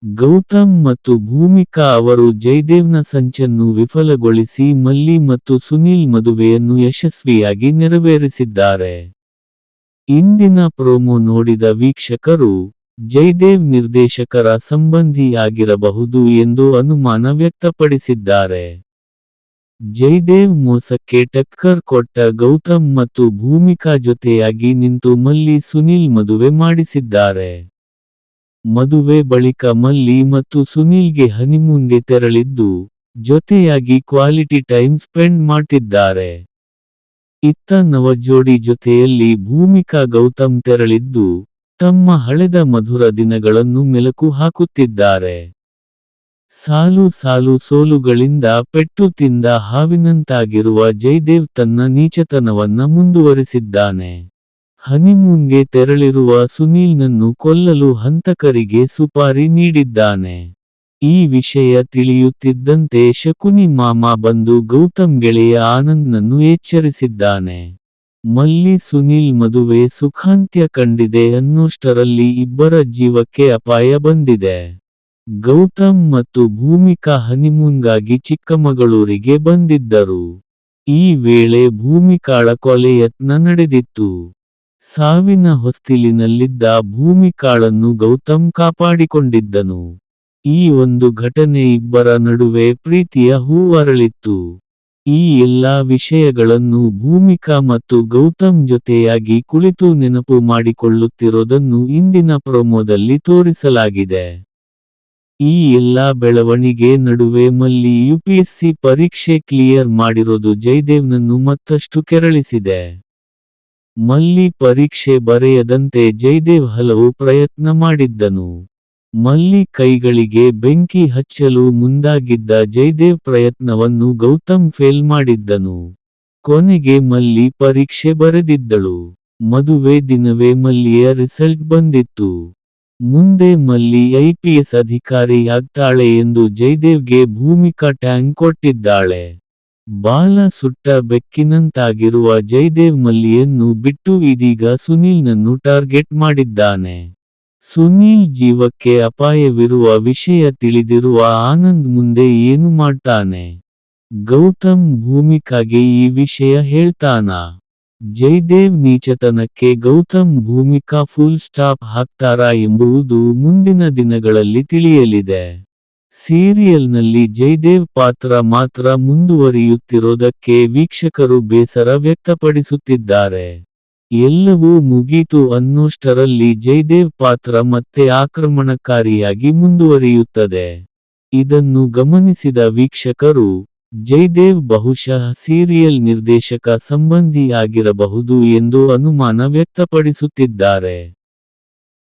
ಗೌತಮ್ ಮತ್ತು ಭೂಮಿಕಾ ಅವರು ಜಯದೇವ್ನ ಸಂಚನ್ನು ವಿಫಲಗೊಳಿಸಿ ಮಲ್ಲಿ ಮತ್ತು ಸುನೀಲ್ ಮದುವೆಯನ್ನು ಯಶಸ್ವಿಯಾಗಿ ನೆರವೇರಿಸಿದ್ದಾರೆ. ಇಂದಿನ ಪ್ರೋಮೋ ನೋಡಿದ ವೀಕ್ಷಕರು, ಜಯದೇವ್ ನಿರ್ದೇಶಕರ ಸಂಬಂಧಿ ಆಗಿರಬಹುದು ಎಂದು ಅನುಮಾನ ವ್ಯಕ್ತಪಡಿಸಿದ್ದಾರೆ. ಜಯದೇವ್ ಮೋಸಕ್ಕೆ ಟಕ್ಕರ್ ಕೊಟ್ಟ ಗೌತಮ್ ಮತ್ತು ಭೂಮಿಕಾ ಜೊತೆಯಾಗಿ ನಿಂತು ಮಲ್ಲಿ ಸುನೀಲ್ ಮದುವೆ ಮಾಡಿಸಿದ್ದಾರೆ. ಮದುವೆ ಬಳಿಕ ಮಲ್ಲಿ ಮತ್ತು ಸುನೀಲ್ಗೆ ಹನಿಮೂನ್ಗೆ ತೆರಳಿದ್ದು, ಜೊತೆಯಾಗಿ ಕ್ವಾಲಿಟಿ ಟೈಮ್ ಸ್ಪೆಂಡ್ ಮಾಡ್ತಿದ್ದಾರೆ. ಇತ್ತ ನವಜೋಡಿ ಜೊತೆಯಲ್ಲಿ ಭೂಮಿಕಾ ಗೌತಮ್ ತೆರಳಿದ್ದು, ತಮ್ಮ ಹಳೆದ ಮಧುರ ದಿನಗಳನ್ನು ಮೆಲುಕು ಹಾಕುತ್ತಿದ್ದಾರೆ. ಸಾಲು ಸಾಲು ಸೋಲುಗಳಿಂದ ಪೆಟ್ಟು ತಿಂದ ಹಾವಿನಂತಾಗಿರುವ ಜಯದೇವ್ ತನ್ನ ನೀಚತನವನ್ನ ಮುಂದುವರಿಸಿದ್ದಾನೆ. ಹನಿಮೂನ್ಗೆ ತೆರಳಿರುವ ಸುನೀಲ್ನನ್ನು ಕೊಲ್ಲಲು ಹಂತಕರಿಗೆ ಸುಪಾರಿ ನೀಡಿದ್ದಾನೆ. ಈ ವಿಷಯ ತಿಳಿಯುತ್ತಿದ್ದಂತೆ ಶಕುನಿ ಮಾಮ ಬಂದು ಗೌತಮ್ ಗೆಳೆಯ ಆನಂದ್ನನ್ನು ಎಚ್ಚರಿಸಿದ್ದಾನೆ. ಮಲ್ಲಿ ಸುನೀಲ್ ಮದುವೆ ಸುಖಾಂತ್ಯ ಕಂಡಿದೆ ಅನ್ನೋಷ್ಟರಲ್ಲಿ ಇಬ್ಬರ ಜೀವಕ್ಕೆ ಅಪಾಯ ಬಂದಿದೆ. ಗೌತಮ್ ಮತ್ತು ಭೂಮಿಕಾ ಹನಿಮೂನ್ಗಾಗಿ ಚಿಕ್ಕಮಗಳೂರಿಗೆ ಬಂದಿದ್ದರು. ಈ ವೇಳೆ ಭೂಮಿಕಾಳ ಕೊಲೆ ಯತ್ನ ನಡೆದಿತ್ತು. ಸಾವಿನ ಹೊಸ್ತಿಲಿನಲ್ಲಿದ್ದ ಭೂಮಿಕಾಳನ್ನು ಗೌತಮ್ ಕಾಪಾಡಿಕೊಂಡಿದ್ದನು. ಈ ಒಂದು ಘಟನೆ ಇಬ್ಬರ ನಡುವೆ ಪ್ರೀತಿಯ ಹೂ ಅರಳಿತ್ತು. ಈ ಎಲ್ಲಾ ವಿಷಯಗಳನ್ನು ಭೂಮಿಕಾ ಮತ್ತು ಗೌತಮ್ ಜೊತೆಯಾಗಿ ಕುಳಿತು ನೆನಪು ಮಾಡಿಕೊಳ್ಳುತ್ತಿರೋದನ್ನು ಇಂದಿನ ಪ್ರೋಮೋದಲ್ಲಿ ತೋರಿಸಲಾಗಿದೆ. ಈ ಎಲ್ಲಾ ಬೆಳವಣಿಗೆ ನಡುವೆ ಮಲ್ಲಿ ಯುಪಿಎಸ್ಸಿ ಪರೀಕ್ಷೆ ಕ್ಲಿಯರ್ ಮಾಡಿರೋದು ಜಯದೇವ್ನನ್ನು ಮತ್ತಷ್ಟು ಕೆರಳಿಸಿದೆ. ಮಲ್ಲಿ ಪರೀಕ್ಷೆ ಬರೆಯದಂತೆ ಜಯದೇವ್ ಹಲವು ಪ್ರಯತ್ನ ಮಾಡಿದ್ದನು. ಮಲ್ಲಿ ಕೈಗಳಿಗೆ ಬೆಂಕಿ ಹಚ್ಚಲು ಮುಂದಾಗಿದ್ದ ಜಯದೇವ್ ಪ್ರಯತ್ನವನ್ನು ಗೌತಮ್ ಫೇಲ್ ಮಾಡಿದ್ದನು. ಕೊನೆಗೆ ಮಲ್ಲಿ ಪರೀಕ್ಷೆ ಬರೆದಿದ್ದಳು. ಮದುವೆ ದಿನವೇ ಮಲ್ಲಿಯ ರಿಸಲ್ಟ್ ಬಂದಿತ್ತು. ಮುಂದೆ ಮಲ್ಲಿ ಐಪಿಎಸ್ ಅಧಿಕಾರಿ ಆಗ್ತಾಳೆ ಎಂದು ಜಯದೇವ್ಗೆ ಭೂಮಿಕಾ ಟ್ಯಾಂಗ್ ಕೊಟ್ಟಿದ್ದಾಳೆ. ಬಾಲ ಸುಟ್ಟ ಬೆಕ್ಕಿನಂತಾಗಿರುವ ಜಯದೇವ್ ಮಲ್ಲಿಯನ್ನು ಬಿಟ್ಟು ಇದೀಗ ಸುನೀಲ್ನನ್ನು ಟಾರ್ಗೆಟ್ ಮಾಡಿದ್ದಾನೆ. ಸುನೀಲ್ ಜೀವಕ್ಕೆ ಅಪಾಯವಿರುವ ವಿಷಯ ತಿಳಿದಿರುವ ಆನಂದ್ ಮುಂದೆ ಏನು ಮಾಡ್ತಾನೆ? ಗೌತಮ್ ಭೂಮಿಕಾಗೆ ಈ ವಿಷಯ ಹೇಳ್ತಾನಾ? ಜಯದೇವ್ ನೀಚತನಕ್ಕೆ ಗೌತಮ್ ಭೂಮಿಕಾ ಫುಲ್ ಸ್ಟಾಪ್ ಹಾಕ್ತಾರಾ ಎಂಬುವುದು ಮುಂದಿನ ದಿನಗಳಲ್ಲಿ ತಿಳಿಯಲಿದೆ. ಸೀರಿಯಲ್ನಲ್ಲಿ ಜಯದೇವ್ ಪಾತ್ರ ಮಾತ್ರ ಮುಂದುವರಿಯುತ್ತಿರೋದಕ್ಕೆ ವೀಕ್ಷಕರು ಬೇಸರ ವ್ಯಕ್ತಪಡಿಸುತ್ತಿದ್ದಾರೆ. ಎಲ್ಲವೂ ಮುಗೀತು ಅನ್ನೋಷ್ಟರಲ್ಲಿ ಜಯದೇವ್ ಪಾತ್ರ ಮತ್ತೆ ಆಕ್ರಮಣಕಾರಿಯಾಗಿ ಮುಂದುವರಿಯುತ್ತದೆ. ಇದನ್ನು ಗಮನಿಸಿದ ವೀಕ್ಷಕರು, ಜಯದೇವ್ ಬಹುಶಃ ಸೀರಿಯಲ್ ನಿರ್ದೇಶಕ ಸಂಬಂಧಿ ಆಗಿರಬಹುದು ಎಂದು ಅನುಮಾನ ವ್ಯಕ್ತಪಡಿಸುತ್ತಿದ್ದಾರೆ.